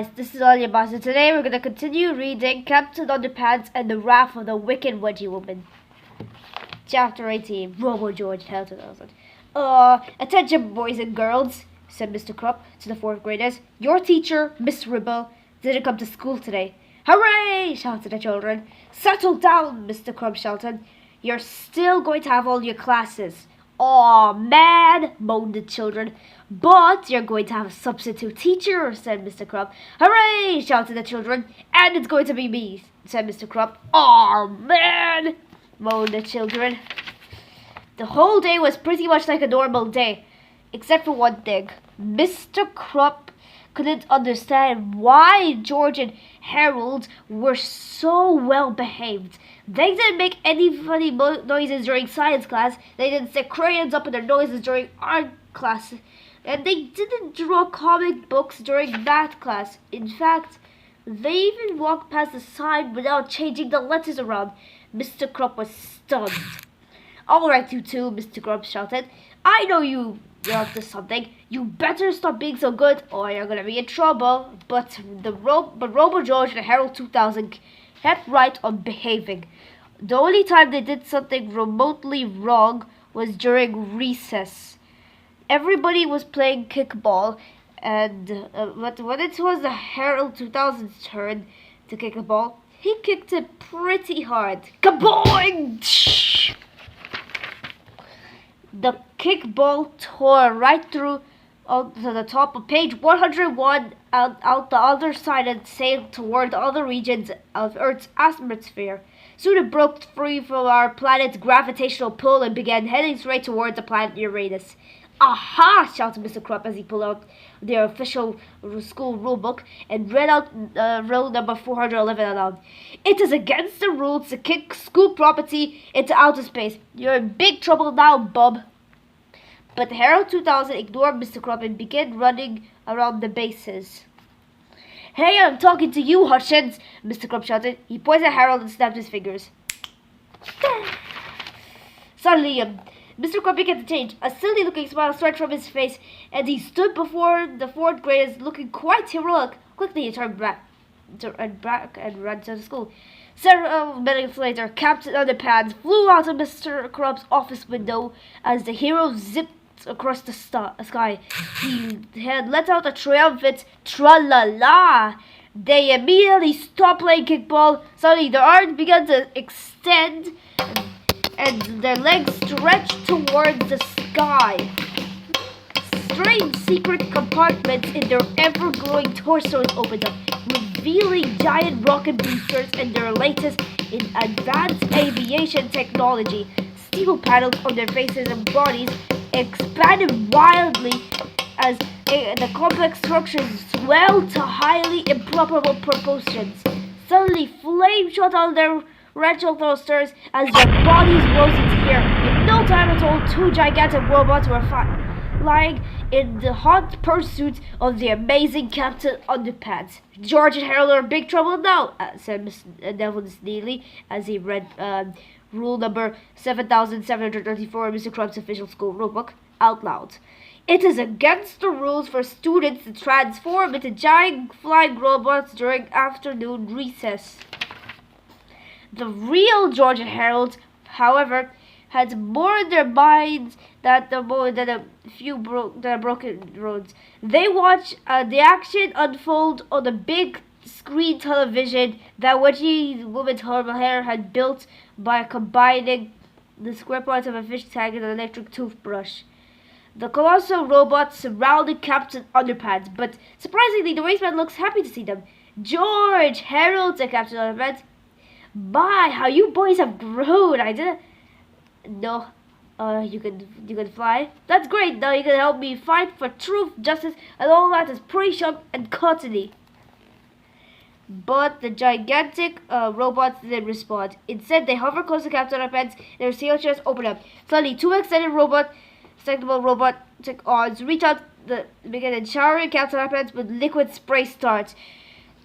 guys, this is Anya Boss, and today we're going to continue reading Captain Underpants and the Wrath of the Wicked Wedgie Woman. Chapter 18, Robo-George, Hell 2000. Attention boys and girls, said Mr. Krupp to the 4th graders. Your teacher, Miss Ribble, didn't come to school today. Hooray! Shouted the children. Settle down, Mr. Krupp shouted. You're still going to have all your classes. Aw, man, moaned the children. But you're going to have a substitute teacher, said Mr. Krupp. Hooray! Shouted the children. And it's going to be me, said Mr. Krupp. Aw, man, moaned the children. The whole day was pretty much like a normal day, except for one thing. Mr. Krupp couldn't understand why George and Harold were so well behaved. They didn't make any funny noises during science class. They didn't stick crayons up in their noses during art class. And they didn't draw comic books during math class. In fact, they even walked past the sign without changing the letters around. Mr. Krupp was stunned. All right, you two, Mr. Krupp shouted. I know you're up to something. You better stop being so good or you're going to be in trouble. But Robo-George and Harold 2000 kept right on behaving. The only time they did something remotely wrong was during recess. Everybody was playing kickball, and when it was the Harold 2000's turn to kick a ball, he kicked it pretty hard. Kaboing! The kickball tore right through to the top of page 101 out the other side and sailed toward the other regions of Earth's atmosphere. Soon it broke free from our planet's gravitational pull and began heading straight towards the planet Uranus. Aha! Shouted Mr. Krupp as he pulled out their official school rulebook and read out rule number 411 aloud. It is against the rules to kick school property into outer space. You're in big trouble now, bub. But Harold 2000 ignored Mr. Krupp and began running around the bases. Hey, I'm talking to you, Hutchins, Mr. Krupp shouted. He pointed at Harold and snapped his fingers. Suddenly, Mr. Krupp began to change. A silly-looking smile spread from his face, and he stood before the 4th graders looking quite heroic. Quickly, he turned back and ran to the school. Several minutes later, Captain Underpants flew out of Mr. Krupp's office window as the hero zipped across the sky. He had let out a triumphant tra-la-la. They immediately stopped playing kickball. Suddenly, their arms began to extend and their legs stretched towards the sky. Strange secret compartments in their ever-growing torsos opened up, revealing giant rocket boosters and their latest in advanced aviation technology. Steel panels on their faces and bodies expanded wildly as the complex structures swelled to highly improbable proportions. Suddenly, flames shot out of their retro thrusters as their bodies rose into the air. In no time at all, 2 gigantic robots were flying in the hot pursuit of the amazing Captain Underpants. George and Harold are in big trouble now, said Miss Neville Neely as he read rule number 7734 in Mr. Krupp's official school rulebook out loud. It is against the rules for students to transform into giant flying robots during afternoon recess. The real George and Harold, however, had more in their minds than a few broken roads. They watched the action unfold on the big screen television that Wedgie woman's horrible hair had built by combining the square parts of a fish tank and an electric toothbrush. The colossal robots surrounded Captain Underpants, but surprisingly, the raceman looks happy to see them. George, Harold, said Captain Underpants. My, how you boys have grown! I didn't. No, you can fly. That's great. Now you can help me fight for truth, justice, and all that is pretty sharp and cottony. But the gigantic robots didn't respond. Instead, they hovered close to Captain Underpants, and their sail chests opened up. Suddenly, 2 extendable robotic arms reach out, began showering Captain Underpants with liquid spray starts.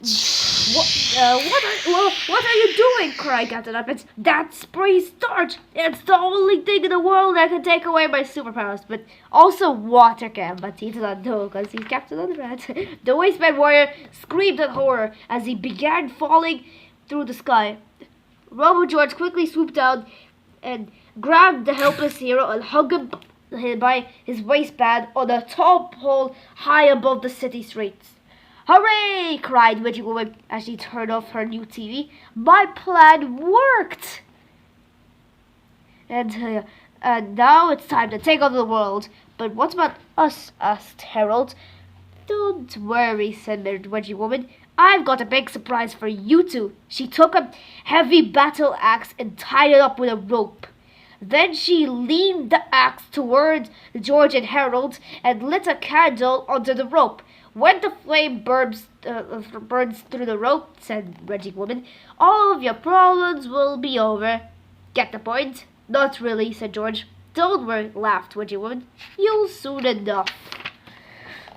What are you doing? Cried Captain Underpants. That's pre-starch. It's the only thing in the world that can take away my superpowers, but also water can. But he does not know because he's Captain Underpants. The wasteman warrior screamed in horror as he began falling through the sky. Robo-George quickly swooped down and grabbed the helpless hero and hung him by his waistband on a tall pole high above the city streets. "Hooray!" cried Wedgie Woman as she turned off her new TV. "My plan worked!" And now it's time to take over the world. "But what about us?" asked Harold. "Don't worry," said the Wedgie Woman. "I've got a big surprise for you two." She took a heavy battle axe and tied it up with a rope. Then she leaned the axe toward George and Harold and lit a candle under the rope. "When the flame burns through the rope," said Wedgie Woman, "all of your problems will be over." "Get the point?" "Not really," said George. "Don't worry," laughed Wedgie Woman. "You'll soon enough."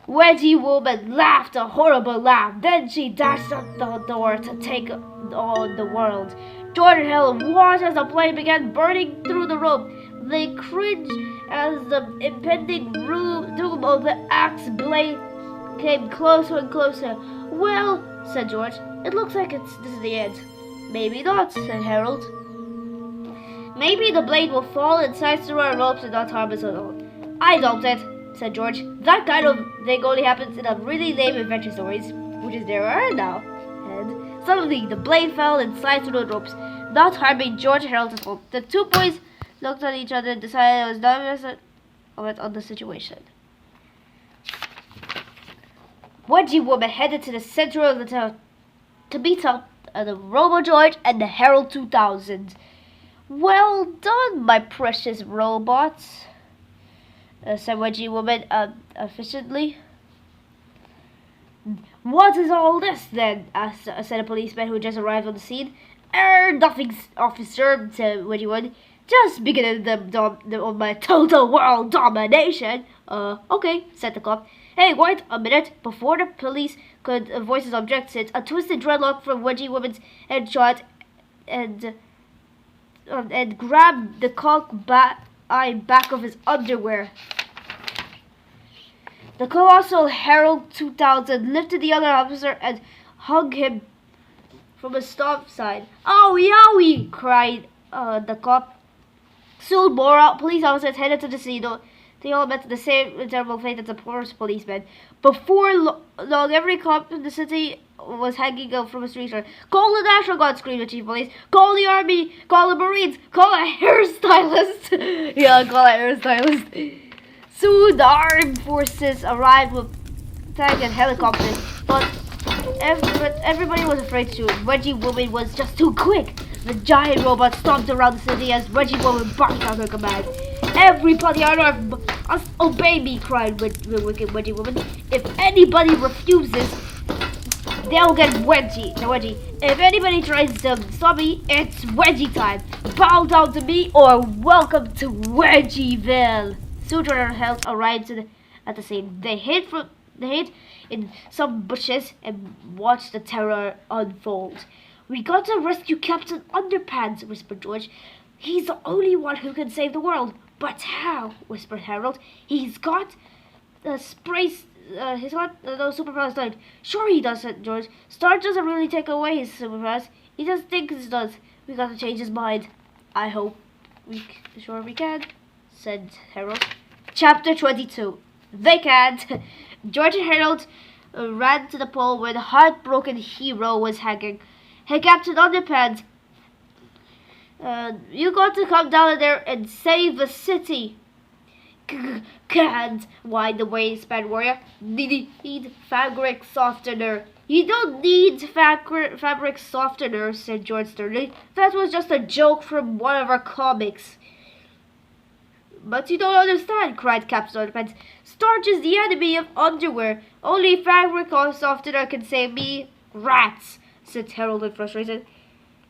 Wedgie Woman laughed a horrible laugh. Then she dashed out the door to take on the world. George and Helen watched as the flame began burning through the rope. They cringed as the impending doom of the axe blade came closer and closer. "Well," said George, "it looks like this is the end." "Maybe not," said Harold. "Maybe the blade will fall inside through our ropes and not harm us at all." "I doubt it," said George. "That kind of thing only happens in a really lame adventure stories, which is there are now." And suddenly the blade fell inside through the ropes, not harming George and Harold at all. The two boys looked at each other and decided it was not comment on the situation. Wedgie Woman headed to the center of the town to meet up the Robo-George and the Herald 2000. "Well done, my precious robots," said Wedgie Woman efficiently. "What is all this, then?" said a policeman who just arrived on the scene. Nothing, officer," said Wedgie Woman. "Just beginning of my total world domination." Okay," said the cop. "Hey, wait a minute." Before the police could voice his objections, a twisted dreadlock from Wedgie Woman's headshot and grabbed the back of his underwear. The colossal Herald 2000 lifted the other officer and hung him from a stop sign. "Owie, owie!" cried the cop. Soon more police officers headed to the scene. They all met the same terrible fate as the poor policeman. Before long, every cop in the city was hanging out from a street corner. "Call the National Guard!" screamed the chief of police. "Call the army! Call the Marines! Call a hairstylist!" Yeah, call a hairstylist. Soon the armed forces arrived with tanks and helicopters, but everybody was afraid soon. Wedgie Woman was just too quick. The giant robot stomped around the city as Wedgie Woman barked out her command. "Everybody on Earth obey me!" cried the wicked Wedgie Woman. "If anybody refuses, they'll get Wedgie. If anybody tries to stop me, it's Wedgie time. Bow down to me or welcome to Wedgieville." Soon our health arrived at the scene. They hid in some bushes and watched the terror unfold. "We got to rescue Captain Underpants," whispered George. "He's the only one who can save the world." "But how?" whispered Harold. He's got no superpowers left." "Sure he does," said George. "Starch doesn't really take away his superpowers. He just thinks it does. We got to change his mind." "I hope we can," said Harold. Chapter 22. They can't. George and Harold ran to the pole where the heartbroken hero was hanging. "Hey, Captain Underpants, you got to come down there and save the city." "Can't," whined the waistband warrior. "Need fabric softener." "You don't need fabric softener," said George sternly. "That was just a joke from one of our comics." "But you don't understand," cried Captain Underpants. "Starch is the enemy of underwear. Only fabric softener can save me." "Rats," said Harold in frustration.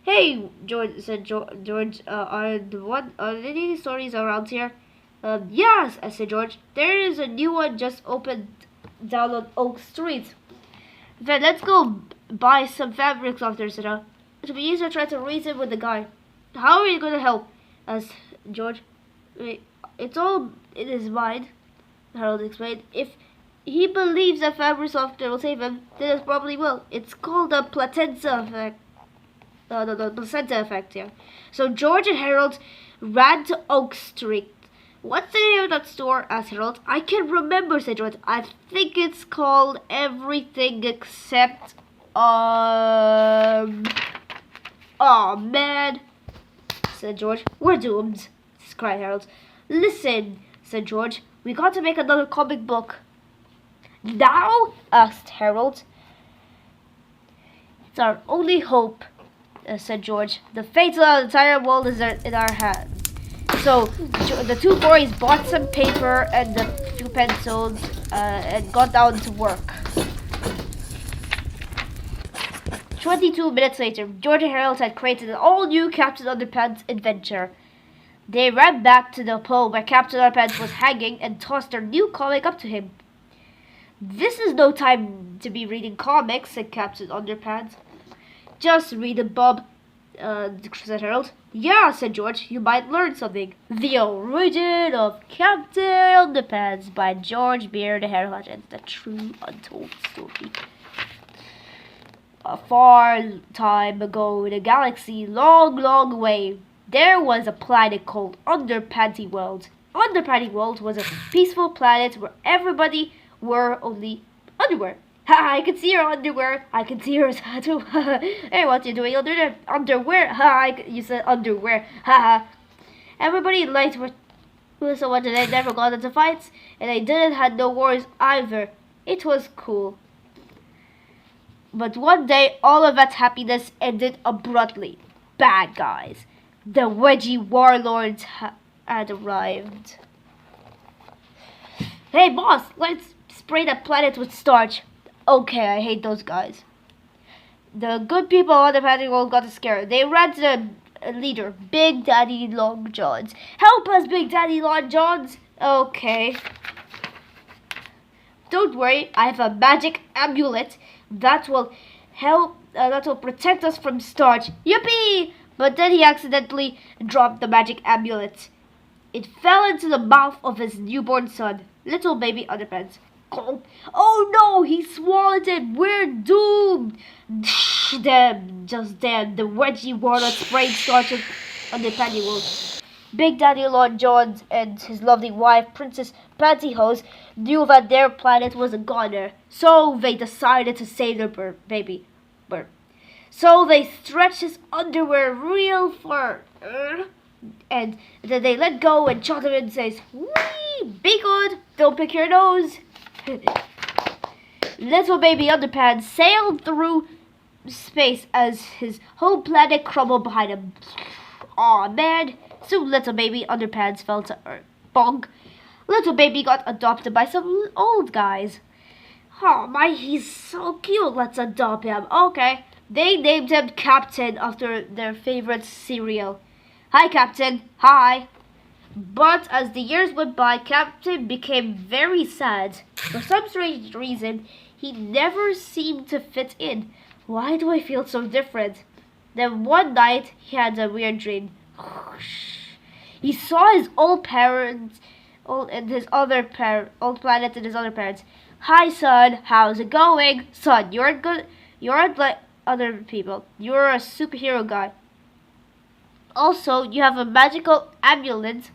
"Hey," said George, are there any stories around here?" Yes," said George. "There is a new one just opened down on Oak Street." "Then let's go buy some fabric software, Sarah. It'll be easier to try to reason with the guy. How are you going to help? Asked George. Wait, it's all in his mind, Harold explained. If he believes that fabric software will save him, then it probably will. It's called the placenta effect. The placenta effect, yeah. So George and Harold ran to Oak Street. What's the name of that store? Asked Harold. I can't remember, said George. I think it's called Everything Except, oh man, said George. We're doomed, cried Harold. Listen, said George. We got to make another comic book. Now? Asked Harold. It's our only hope, said George. The fate of the entire world is in our hands. So the two boys bought some paper and a few pencils and got down to work. 22 minutes later, George and Harold had created an all-new Captain Underpants adventure. They ran back to the pole where Captain Underpants was hanging and tossed their new comic up to him. This is no time to be reading comics, said Captain Underpants. Just read it, Bob, said Harold. Yeah, said George, you might learn something. The Origin of Captain Underpants by George Beard and Harold Hutchins, the true untold story. A far time ago in a galaxy long, long away, there was a planet called Underpanty World. Underpanty World was a peaceful planet where everybody wore only underwear. Ha! I can see your underwear. I can see yours too. Hey, what you doing under there? Underwear? Ha! You said underwear. Ha! Everybody liked what so much, and they never got into fights, and they didn't have no wars either. It was cool. But one day, all of that happiness ended abruptly. Bad guys. The Wedgie warlords had arrived. Hey, boss, let's spray the planet with starch. Okay, I hate those guys. The good people on the planet world got scared. They ran to the leader, Big Daddy Long Johns. Help us, Big Daddy Long Johns. Okay. Don't worry, I have a magic amulet that will help. That will protect us from starch. Yippee! But then he accidentally dropped the magic amulet. It fell into the mouth of his newborn son, little baby Underpants. Oh no, he swallowed it. We're doomed. Damn, just damn. The Wedgie warlord sprayed starch on the panty world. Big Daddy Lord John and his lovely wife, Princess Pantyhose, knew that their planet was a goner. So they decided to save their baby bird. So they stretched his underwear real far. And then they let go and shot him and says, "Wee, be good, don't pick your nose." Little baby Underpants sailed through space as his whole planet crumbled behind him. Aw, man. Soon little baby Underpants fell to earth. Bonk. Little baby got adopted by some old guys. Oh my, he's so cute. Let's adopt him. Okay. They named him Captain after their favorite cereal. Hi, Captain. Hi. But as the years went by, Captain became very sad. For some strange reason, he never seemed to fit in. Why do I feel so different? Then one night, he had a weird dream. He saw his old parents, old planet and his other parents. Hi, son. How's it going? Son, you're good. You're like other people. You're a superhero guy. Also, you have a magical amulet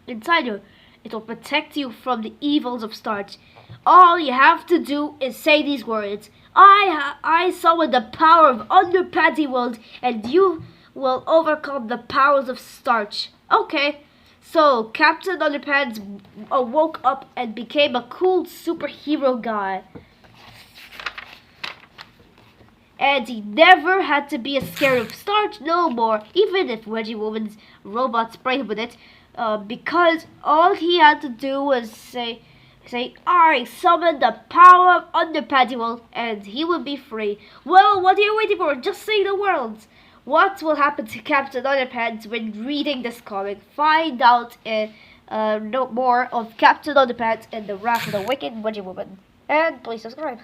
inside you. It will protect you from the evils of starch. All you have to do is say these words. I summon the power of Underpanty World, and you will overcome the powers of starch. Okay. So, Captain Underpants woke up and became a cool superhero guy. And he never had to be scared of starch no more, even if Wedgie Woman's robot sprayed with it, because all he had to do was say, I summon the power of Underpanty World, and he would be free. Well, what are you waiting for? Just say the words. What will happen to Captain Underpants when reading this comic? Find out no more of Captain Underpants and the Wrath of the Wicked Wedgie Woman. And please subscribe.